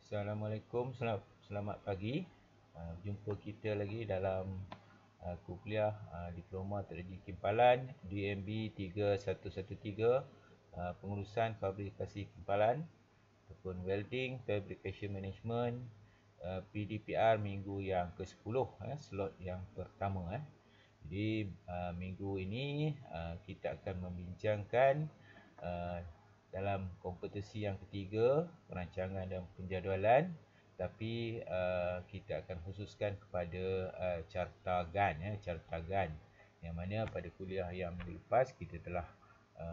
Assalamualaikum, selamat pagi. Jumpa kita lagi dalam kuliah Diploma Teknologi Kimpalan DMB 3113, pengurusan fabrikasi kimpalan ataupun welding fabrication management, PDPR minggu yang ke-10, slot yang pertama. Jadi minggu ini kita akan membincangkan uh, dalam kompetisi yang ketiga, perancangan dan penjadualan, tapi kita akan khususkan kepada carta GAN, carta GAN, yang mana pada kuliah yang minggu lepas kita telah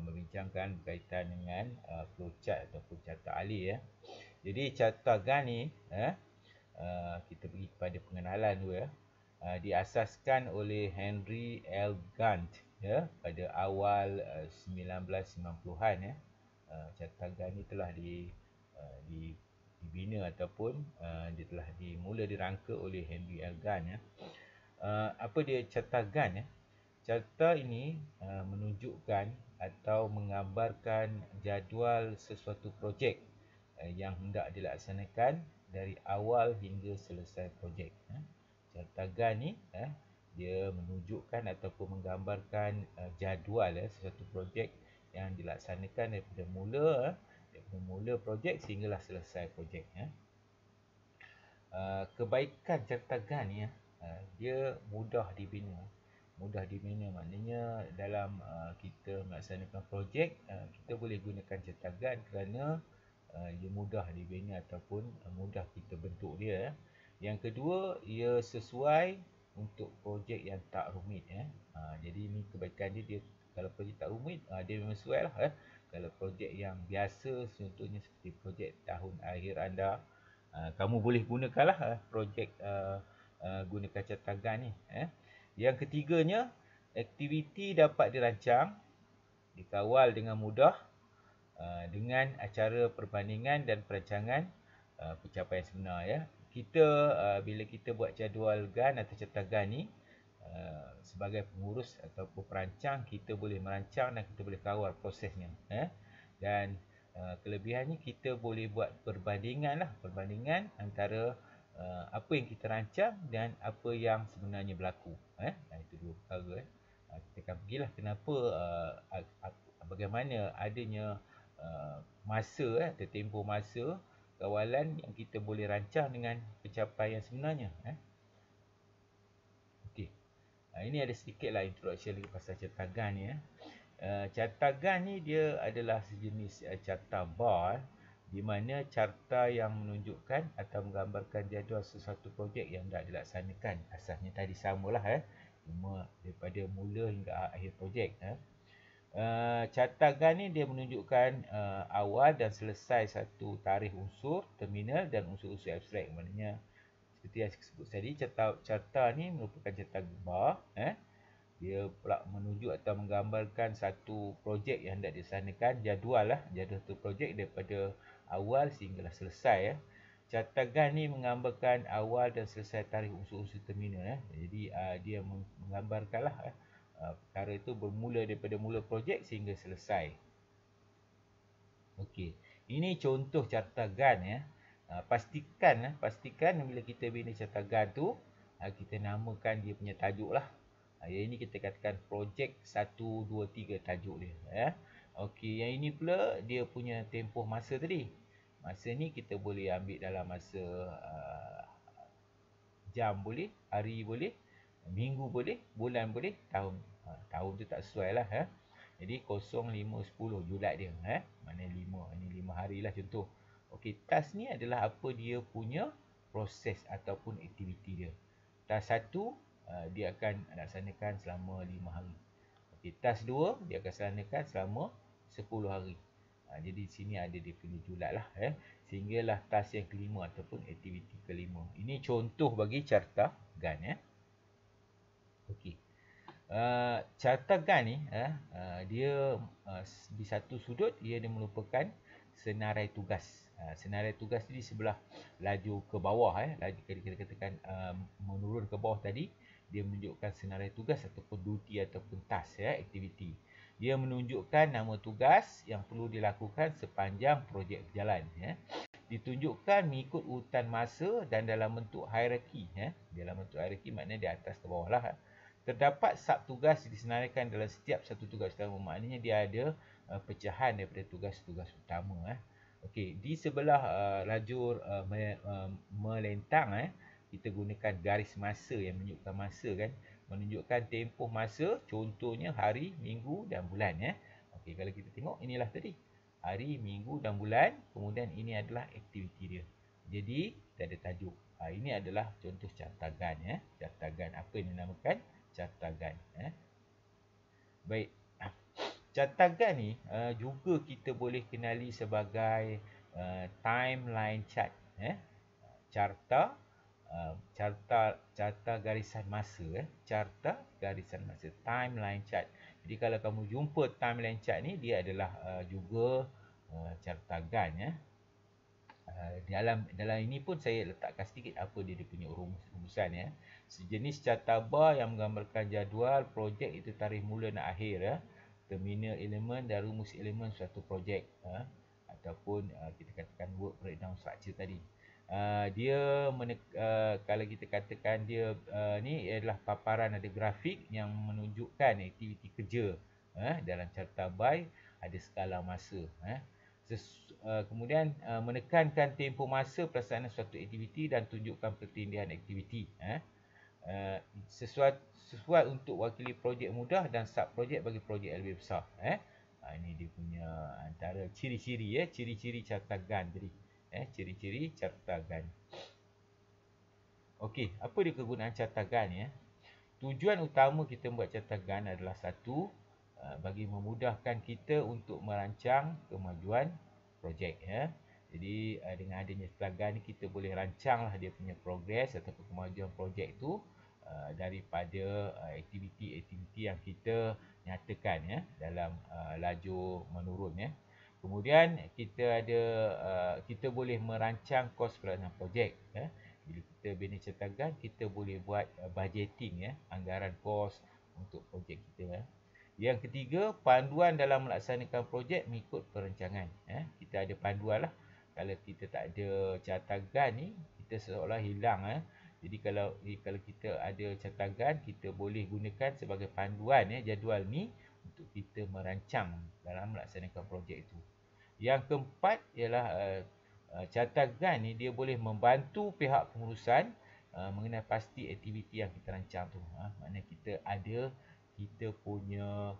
membincangkan berkaitan dengan flowchart ataupun carta alih. Jadi carta GAN ni kita pergi kepada pengenalan dulu. Diasaskan oleh Henry L. Gantt pada awal 1990-an. Carta GAN ni telah dibina ataupun dia telah dimula dirangka oleh Henry L. Gantt. Apa dia carta GAN? Carta ini menunjukkan atau menggambarkan jadual sesuatu projek yang hendak dilaksanakan dari awal hingga selesai projek. Carta GAN ni dia menunjukkan ataupun menggambarkan jadual sesuatu projek yang dilaksanakan daripada mula projek sehinggalah selesai projek. Kebaikan carta GAN ni dia mudah dibina. Mudah dibina maknanya dalam kita melaksanakan projek, kita boleh gunakan carta GAN kerana ia mudah dibina ataupun mudah kita bentuk dia. Yang kedua, ia sesuai untuk projek yang tak rumit. Jadi ini kebaikan dia, kalau projek tak rumit, dia memang sesuai lah. Kalau projek yang biasa, contohnya seperti projek tahun akhir anda, kamu boleh gunakanlah projek gunakan carta GAN ni. Yang ketiganya, aktiviti dapat dirancang, dikawal dengan mudah dengan acara perbandingan dan perancangan pencapaian sebenar. Bila kita buat jadual GAN atau carta GAN ni, sebagai pengurus ataupun perancang, kita boleh merancang dan kita boleh kawal prosesnya. Dan kelebihannya, kita boleh buat perbandingan antara apa yang kita rancang dan apa yang sebenarnya berlaku. Itu dua perkara. Kita akan pergilah kenapa, bagaimana adanya masa atau tempoh masa kawalan yang kita boleh rancang dengan pencapaian sebenarnya. Okey. Ini ada sedikitlah introduction lagi pasal carta GAN ni. Carta GAN ni dia adalah sejenis carta bar, di mana carta yang menunjukkan atau menggambarkan jadual sesuatu projek yang dah dilaksanakan. Asasnya tadi samalah, cuma daripada mula hingga akhir projek. Carta GAN ni dia menunjukkan awal dan selesai satu tarikh unsur, terminal dan unsur-unsur abstrak. Maknanya seperti yang saya sebut tadi, carta ni merupakan carta bar. Dia pula menunjuk atau menggambarkan satu projek yang hendak dilaksanakan, jadual satu projek daripada awal sehinggalah selesai. Carta GAN ni menggambarkan awal dan selesai tarikh unsur-unsur terminal. Jadi dia menggambarkanlah perkara itu bermula daripada mula projek sehingga selesai. Okey, ini contoh carta GAN. Pastikan bila kita bina carta GAN tu, kita namakan dia punya tajuk lah. Yang ini kita katakan projek 1, 2, 3 tajuk dia. Okey, yang ini pula dia punya tempoh masa tadi. Masa ni kita boleh ambil dalam masa jam boleh, hari boleh, minggu boleh, bulan boleh, tahun. Tahun tu tak sesuai lah. Jadi 0, 5, 10 julat dia. Mana 5, ini 5 hari lah contoh. Okey, task ni adalah apa dia punya proses ataupun aktiviti dia. Task 1, dia akan laksanakan selama 5 hari. Okey, task 2, dia akan laksanakan selama 10 hari. Jadi di sini ada dia punya julat lah. Sehinggalah task yang kelima ataupun aktiviti kelima. Ini contoh bagi carta GAN. Okey. Carta GAN ni dia di satu sudut dia merupakan senarai tugas. Senarai tugas di sebelah laju ke bawah, laju kita katakan menurun ke bawah tadi, dia menunjukkan senarai tugas ataupun duty ataupun task, aktiviti. Dia menunjukkan nama tugas yang perlu dilakukan sepanjang projek berjalan. ditunjukkan mengikut urutan masa dan dalam bentuk hierarki. Dalam bentuk hierarki maknanya di atas ke bawah lah. Terdapat sub tugas disenaraikan dalam setiap satu tugas utama. Maknanya dia ada pecahan daripada tugas-tugas utama. Okey, di sebelah lajur melentang, kita gunakan garis masa yang menunjukkan masa kan, menunjukkan tempoh masa, contohnya hari, minggu dan bulan. Okey, kalau kita tengok inilah tadi hari, minggu dan bulan, kemudian ini adalah aktiviti dia. Jadi kita ada tajuk. Ini adalah contoh cartagan. Cartagan, apa yang dinamakan cartagan. Baik, cartagan ni juga kita boleh kenali sebagai timeline chart. Carta garisan masa. Carta garisan masa, timeline chart. Jadi kalau kamu jumpa timeline chart ni, dia adalah juga cartagan. Dalam ini pun saya letakkan sedikit apa dia punya rumusan. Sejenis carta bar yang menggambarkan jadual projek, itu tarikh mula dan akhir, terminal elemen dan rumus elemen suatu projek, ataupun kita katakan work breakdown structure tadi. Kalau kita katakan dia ni adalah paparan, ada grafik yang menunjukkan aktiviti kerja dalam carta bar, ada skala masa. Kemudian menekankan tempoh masa pelaksanaan suatu aktiviti dan tunjukkan pertindihan aktiviti. Sesuai untuk wakili projek mudah dan sub projek bagi projek yang lebih besar. Ini dia punya antara ciri-ciri ciri-ciri cartagan tadi. Ciri-ciri cartagan. Okey, apa dia kegunaan cartagan? Tujuan utama kita membuat cartagan adalah satu, bagi memudahkan kita untuk merancang kemajuan projek. Jadi dengan adanya cartagan ni kita boleh rancanglah dia punya progres atau kemajuan projek tu daripada aktiviti-aktiviti yang kita nyatakan dalam lajur menurun. Kemudian kita boleh merancang kos pelaksanaan projek. Bila kita bina cartagan, kita boleh buat budgeting, anggaran kos untuk projek kita. Yang ketiga, panduan dalam melaksanakan projek mengikut perancangan. Kita ada panduan lah. Kalau kita tak ada cartagan ni, kita seolah hilang. Jadi kalau kita ada cartagan, kita boleh gunakan sebagai panduan jadual ni untuk kita merancang dalam melaksanakan projek itu. Yang keempat ialah cartagan ni dia boleh membantu pihak pengurusan mengenai pasti aktiviti yang kita rancang tu. Maknanya kita punya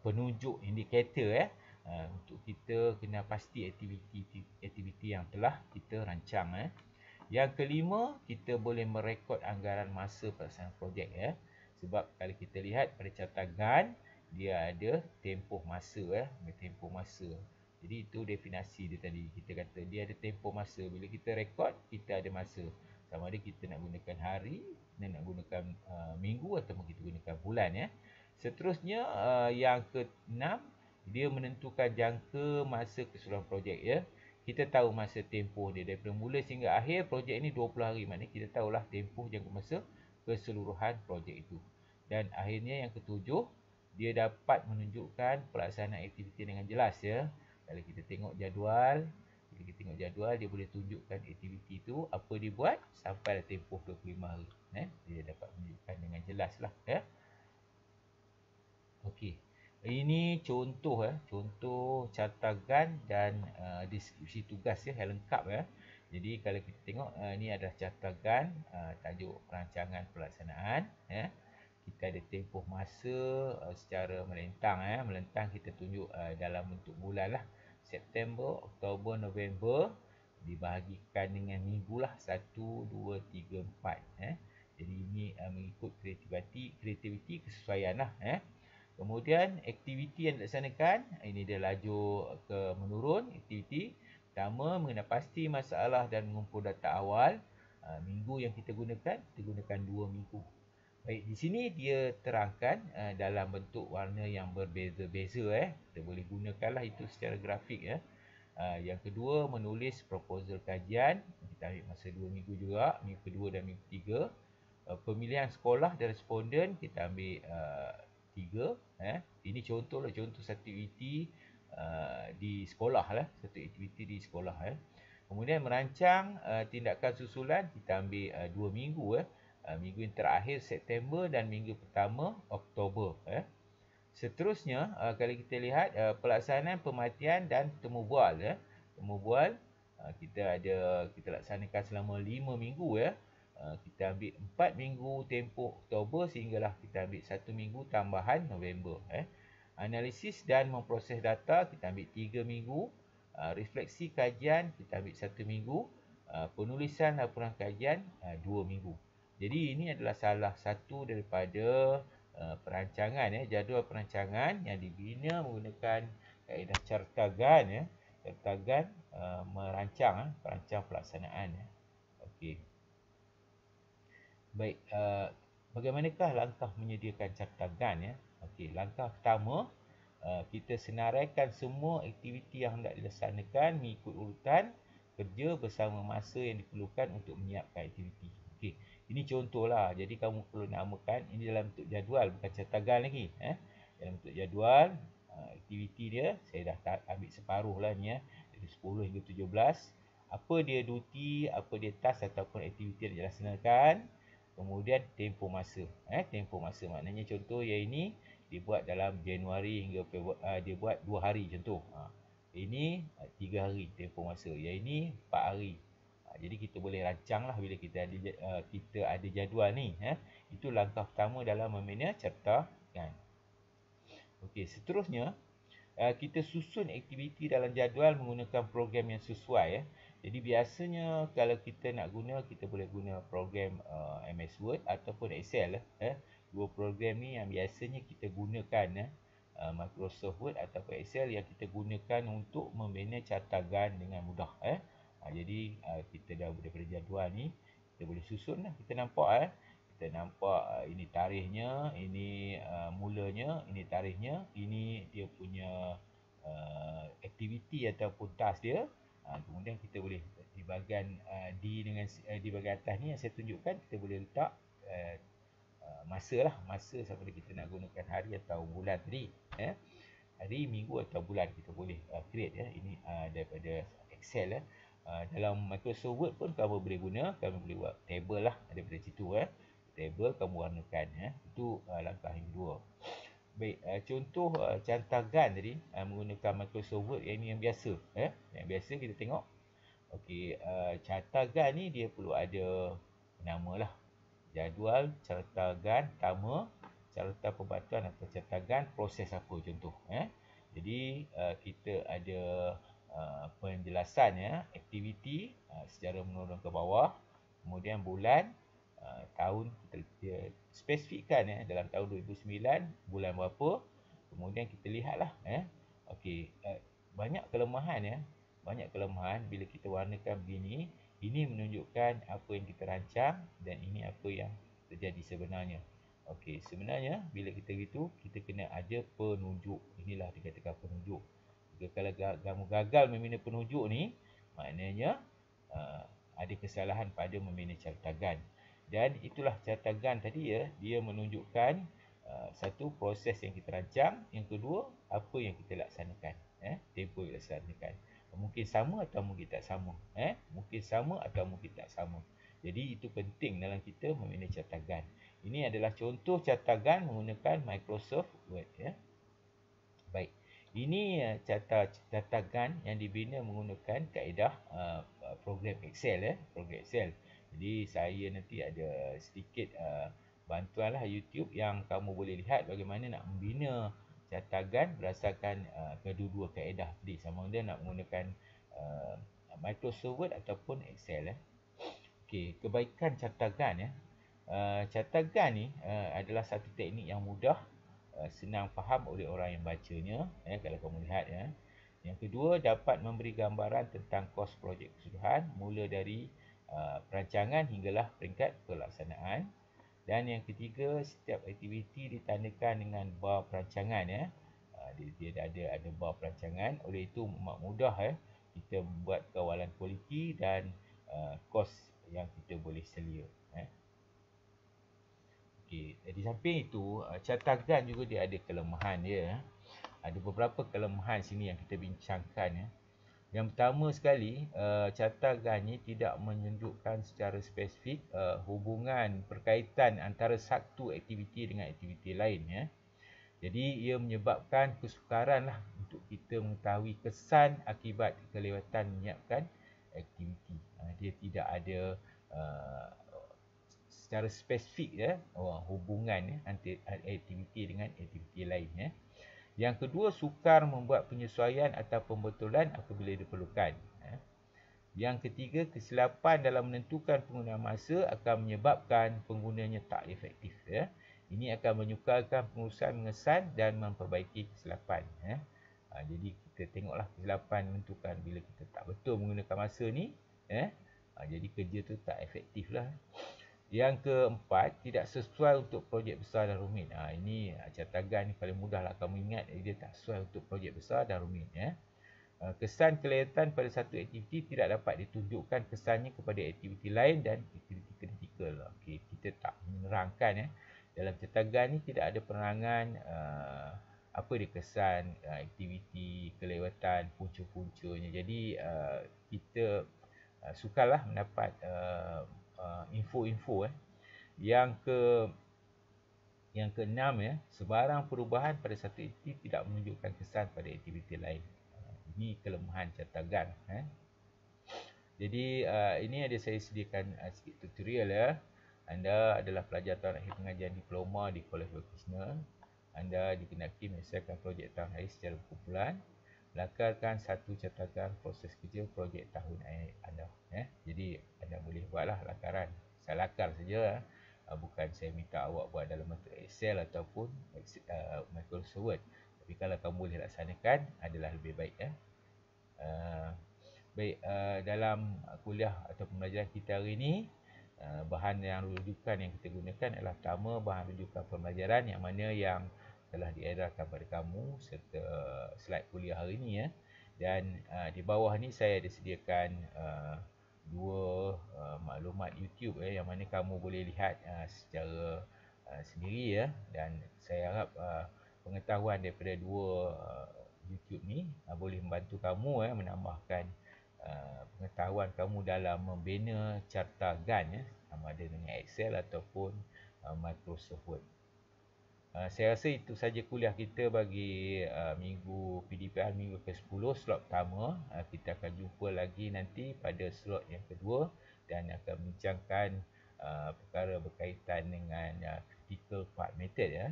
penunjuk indikator untuk kita kena pasti aktiviti yang telah kita rancang. Yang kelima, kita boleh merekod anggaran masa pelaksanaan projek. Sebab kalau kita lihat pada cartagan, dia ada tempoh masa. Tempoh masa. Jadi itu definisi dia tadi. Kita kata dia ada tempoh masa. Bila kita rekod, kita ada masa. Sama ada kita nak gunakan hari, kita nak gunakan minggu ataupun kita gunakan bulan. Seterusnya, yang ke-6, dia menentukan jangka masa keseluruhan projek. Kita tahu masa tempoh dia daripada mula sehingga akhir projek ini 20 hari. Maknanya kita tahulah tempoh jangka masa keseluruhan projek itu. Dan akhirnya yang ke-7, dia dapat menunjukkan pelaksanaan aktiviti dengan jelas. Kalau kita tengok jadual, dia boleh tunjukkan aktiviti itu apa dia buat sampai tempoh 25 hari. Dia dapat menunjukkan dengan jelas lah. Okey. Ini contoh cartagan dan deskripsi tugas yang lengkap. Jadi kalau kita tengok ni adalah cartagan, tajuk perancangan pelaksanaan. Kita ada tempoh masa secara melentang. Melentang kita tunjuk dalam bentuk bulan lah. September, Oktober, November, dibahagikan dengan minggu lah, 1, 2, 3, 4. Jadi ini mengikut kreativiti kesesuaian lah. Kemudian aktiviti yang dilaksanakan, ini dia lajur ke menurun. Aktiviti pertama, mengenai pasti masalah dan mengumpul data awal. Minggu yang kita gunakan 2 minggu. Baik, di sini dia terangkan dalam bentuk warna yang berbeza-beza. Kita boleh gunakanlah itu secara grafik. Yang kedua, menulis proposal kajian. Kita ambil masa 2 minggu juga, minggu kedua dan minggu ketiga. Pemilihan sekolah dan responden, kita ambil 3. Ini contoh satu aktiviti di sekolah lah. Satu aktiviti di sekolah. Kemudian merancang tindakan susulan kita ambil 2 minggu minggu yang terakhir September dan minggu pertama Oktober. Seterusnya kalau kita lihat pelaksanaan pematian dan temu bual. Temu bual kita laksanakan selama 5 minggu kita ambil 4 minggu tempoh Oktober sehinggalah kita ambil 1 minggu tambahan November. Analisis dan memproses data kita ambil 3 minggu. Refleksi kajian kita ambil 1 minggu. Penulisan laporan kajian 2 minggu. Jadi ini adalah salah satu daripada perancangan jadual perancangan yang dibina menggunakan kaedah cartagan cartagan merancang perancang pelaksanaan Okey. Baik, bagaimanakah langkah menyediakan cartagan Okey, langkah pertama kita senaraikan semua aktiviti yang hendak dilaksanakan mengikut urutan kerja bersama masa yang diperlukan untuk menyiapkan aktiviti. Okey, ini contohlah. Jadi kamu perlu namakan ini dalam bentuk jadual, bukan cartagan lagi. Dalam bentuk jadual, aktiviti dia saya dah ambil separuh lah ni dari 10 hingga 17. Apa dia duty, apa dia task ataupun aktiviti yang dilaksanakan. Kemudian tempoh masa. Tempoh masa maknanya contoh yang ini dibuat dalam Januari hingga Februari, dia buat 2 hari contoh. Ini 3 hari tempoh masa. Yang ini 4 hari. Jadi kita boleh rancang lah bila kita ada jadual ni. Itu langkah pertama dalam memanage cartagan. Okey, seterusnya kita susun aktiviti dalam jadual menggunakan program yang sesuai. Jadi biasanya kalau kita nak guna, kita boleh guna program MS Word ataupun Excel. Dua program ni yang biasanya kita gunakan Microsoft Word ataupun Excel yang kita gunakan untuk memanage cartagan dengan mudah. Jadi kita dah daripada jadual ni kita boleh susun lah. Kita nampak kita nampak ini tarikhnya, ini mulanya, ini tarikhnya, ini dia punya aktiviti ataupun task dia. Kemudian kita boleh di bahagian di bahagian atas ni yang saya tunjukkan, kita boleh letak masa lah, masa sama ada kita nak gunakan hari atau bulan tadi. Hari, minggu atau bulan kita boleh create ini daripada Excel. Dalam Microsoft Word pun kamu boleh guna, kamu boleh buat table lah daripada situ. Table kamu warnakan. Itu langkah yang kedua. Baik, contoh cartagan tadi menggunakan Microsoft Word yang ini yang biasa. Yang biasa kita tengok. Okey, cartagan ni dia perlu ada nama lah. Jadual, cartagan, pertama, carta pembantuan atau cartagan, proses apa contoh. Jadi kita ada penjelasan aktiviti secara menurun ke bawah, kemudian bulan, tahun kita spesifikkan dalam tahun 2009 bulan berapa, kemudian kita lihatlah okey, banyak kelemahan banyak kelemahan bila kita warnakan begini. Ini menunjukkan apa yang kita rancang dan ini apa yang terjadi sebenarnya. Okey, sebenarnya bila kita gitu, kita kena ada penunjuk. Inilah dikatakan penunjuk. Jika kalau kamu gagal membina penunjuk ni, maknanya ada kesalahan pada memanage cartagan. Dan itulah cartagan tadi dia menunjukkan satu proses yang kita rancang, yang kedua apa yang kita laksanakan, tempoh yang dilaksanakan. Mungkin sama atau mungkin tak sama. Mungkin sama atau mungkin tak sama. Jadi itu penting dalam kita memanage cartagan. Ini adalah contoh cartagan menggunakan Microsoft Word. Baik. Ini cartagan yang dibina menggunakan kaedah program Excel. Program Excel. Jadi saya nanti ada sedikit bantuanlah YouTube yang kamu boleh lihat bagaimana nak membina cartagan berdasarkan kedua-dua kaedah tadi, sama ada nak menggunakan Microsoft Word ataupun Excel. Okey, kebaikan cartagan cartagan ni adalah satu teknik yang mudah, senang faham oleh orang yang bacanya kalau kamu lihat Yang kedua, dapat memberi gambaran tentang kos projek keseluruhan mula dari perancangan hinggalah peringkat pelaksanaan. Dan yang ketiga, setiap aktiviti ditandakan dengan bar perancangan dia ada bar perancangan. Oleh itu mudah kita membuat kawalan kualiti dan kos yang kita boleh selia. Okey, di samping itu cartagan juga dia ada kelemahan dia. Ada beberapa kelemahan sini yang kita bincangkan Yang pertama sekali, carta GAN ni tidak menunjukkan secara spesifik hubungan perkaitan antara satu aktiviti dengan aktiviti lain, ya. Jadi ia menyebabkan kesukaran lah untuk kita mengetahui kesan akibat kelewatan menyiapkan aktiviti. Dia tidak ada uh, secara spesifik, ya, hubungan, ya, antara aktiviti dengan aktiviti lain, ya. Yang kedua, sukar membuat penyesuaian atau pembetulan apabila diperlukan. Yang ketiga, kesilapan dalam menentukan penggunaan masa akan menyebabkan penggunanya tak efektif. Ini akan menyukarkan pengurusan mengesan dan memperbaiki kesilapan. Jadi kita tengoklah kesilapan menentukan bila kita tak betul menggunakan masa ni. Jadi kerja tu tak efektif lah. Yang keempat, tidak sesuai untuk projek besar dan rumit. Ini carta GAN ni paling mudah lah kamu ingat. Dia tak sesuai untuk projek besar dan rumit. Kesan kelihatan pada satu aktiviti tidak dapat ditunjukkan kesannya kepada aktiviti lain dan aktiviti kritikal. Okey, kita tak menerangkan, dalam carta GAN ni tidak ada penerangan apa dia kesan aktiviti, kelewatan, punca-puncanya. Jadi kita sukarlah mendapat info-info. Yang keenam, sebarang perubahan pada satu aktiviti tidak menunjukkan kesan pada aktiviti lain. Ini kelemahan carta GAN. Jadi ini ada saya sediakan sikit tutorial, ya. Anda adalah pelajar tahun akhir pengajian diploma di Kolej Vocational. Anda dikenaki menyelesaikan projek tahun akhir secara berkumpulan. Lakarkan satu carta GAN proses kerja projek tahun akhir anda. Jadi anda boleh buatlah lakaran. Saya lakar saja. Bukan saya minta awak buat dalam bentuk Excel ataupun Microsoft Word. Tapi kalau kamu boleh laksanakan adalah lebih baik, ya. Dalam kuliah atau pembelajaran kita hari ini, bahan yang rujukan yang kita gunakan adalah pertama bahan rujukan pembelajaran yang mana yang telah diedarkan pada kamu serta slide kuliah hari ini, ya. Dan di bawah ni saya ada sediakan dua maklumat YouTube, yang mana kamu boleh lihat secara sendiri, ya. Dan saya harap pengetahuan daripada dua YouTube ni boleh membantu kamu menambahkan pengetahuan kamu dalam membina carta GAN, sama ada dengan Excel ataupun Microsoft Word. Saya rasa itu saja kuliah kita bagi minggu PDPR minggu ke-10 slot pertama. Kita akan jumpa lagi nanti pada slot yang kedua dan akan membincangkan perkara berkaitan dengan critical part method, ya.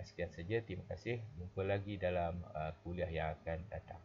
Sekian saja, terima kasih. Jumpa lagi dalam kuliah yang akan datang.